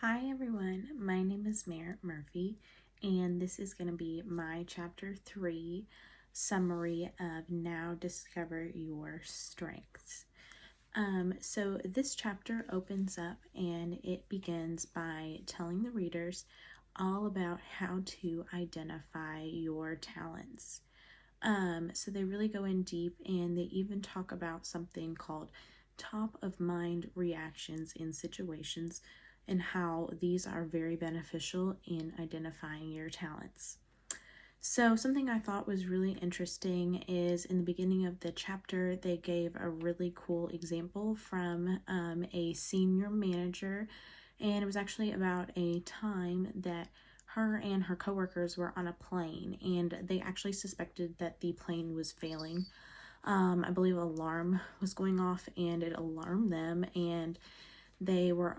Hi everyone, my name is Merritt Murphy, and this is going to be my chapter 3 summary of Now Discover Your Strengths. So this chapter opens up and it begins by telling the readers all about how to identify your talents. So they really go in deep and they even talk about something called top of mind reactions in situations and how these are very beneficial in identifying your talents. So, something I thought was really interesting is in the beginning of the chapter, they gave a really cool example from a senior manager, and it was actually about a time that her and her coworkers were on a plane, and they actually suspected that the plane was failing. I believe an alarm was going off, and it alarmed them, and they were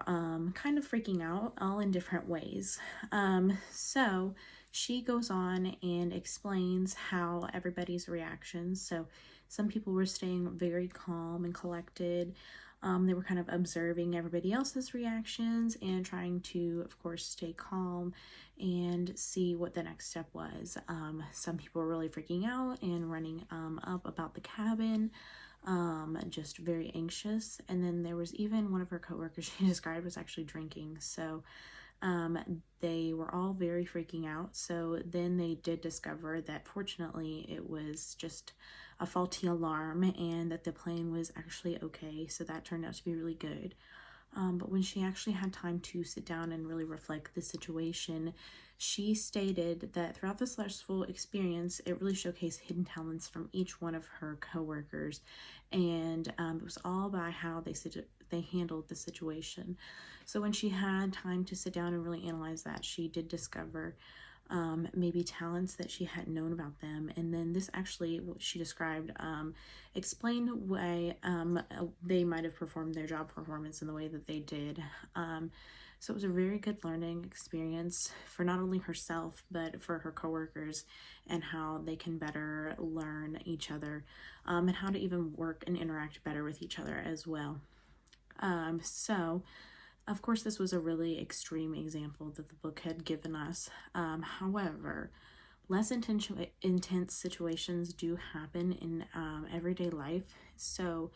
kind of freaking out, all in different ways. So she goes on and explains how everybody's reactions. So some people were staying very calm and collected. They were kind of observing everybody else's reactions and trying to, of course, stay calm and see what the next step was. Some people were really freaking out and running up about the cabin, just very anxious. And then there was even one of her coworkers she described was actually drinking. So they were all very freaking out. So then they did discover that fortunately it was just a faulty alarm and that the plane was actually okay. So that turned out to be really good. But when she actually had time to sit down and really reflect the situation, she stated that throughout the stressful experience, it really showcased hidden talents from each one of her coworkers, and it was all by how they handled the situation. So when she had time to sit down and really analyze that, she did discover maybe talents that she hadn't known about them. And then this actually, what she described, explained why they might have performed their job performance in the way that they did. So it was a very good learning experience for not only herself, but for her coworkers, and how they can better learn each other, and how to even work and interact better with each other as well. So of course, this was a really extreme example that the book had given us. However, less intense situations do happen in everyday life. So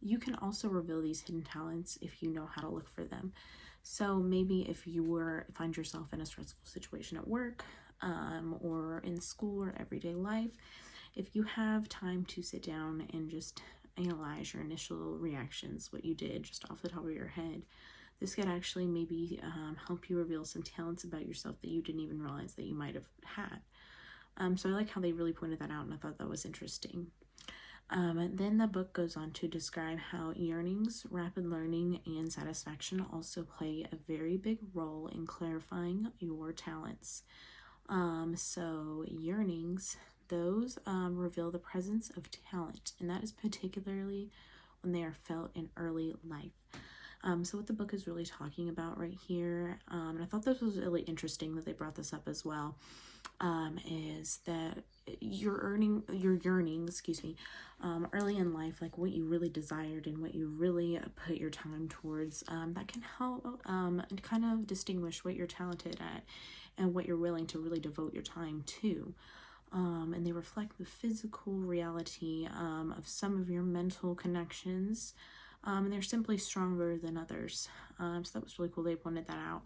you can also reveal these hidden talents if you know how to look for them. So maybe if you find yourself in a stressful situation at work, or in school or everyday life, if you have time to sit down and just analyze your initial reactions, what you did just off the top of your head, this could actually maybe help you reveal some talents about yourself that you didn't even realize that you might have had. So I like how they really pointed that out, and I thought that was interesting. Then the book goes on to describe how yearnings, rapid learning, and satisfaction also play a very big role in clarifying your talents. So yearnings, those reveal the presence of talent, and that is particularly when they are felt in early life. So what the book is really talking about right here, and I thought this was really interesting that they brought this up as well, is that your yearnings, early in life, like what you really desired and what you really put your time towards, that can help kind of distinguish what you're talented at and what you're willing to really devote your time to. And they reflect the physical reality of some of your mental connections, and they're simply stronger than others. So that was really cool. They pointed that out.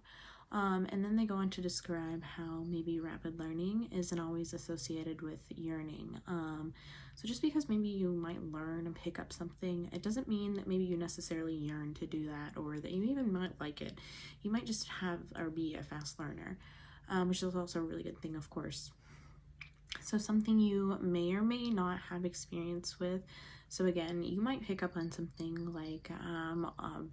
And then they go on to describe how maybe rapid learning isn't always associated with yearning. So just because maybe you might learn and pick up something, it doesn't mean that maybe you necessarily yearn to do that, or that you even might like it. You might just have or be a fast learner, which is also a really good thing, of course. So something you may or may not have experience with. So again, you might pick up on something like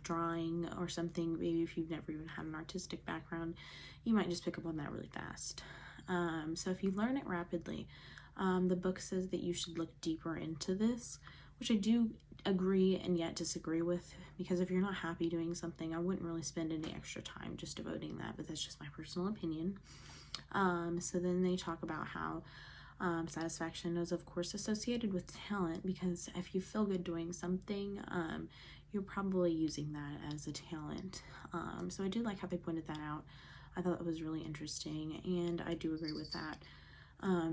drawing or something. Maybe if you've never even had an artistic background, you might just pick up on that really fast. So if you learn it rapidly, the book says that you should look deeper into this, which I do agree and yet disagree with, because if you're not happy doing something, I wouldn't really spend any extra time just devoting that, but that's just my personal opinion. So then they talk about how satisfaction is of course associated with talent, because if you feel good doing something, you're probably using that as a talent. So I did like how they pointed that out. I thought that was really interesting, and I do agree with that.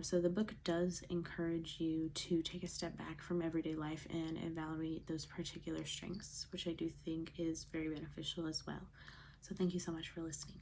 So the book does encourage you to take a step back from everyday life and evaluate those particular strengths, which I do think is very beneficial as well. So thank you so much for listening.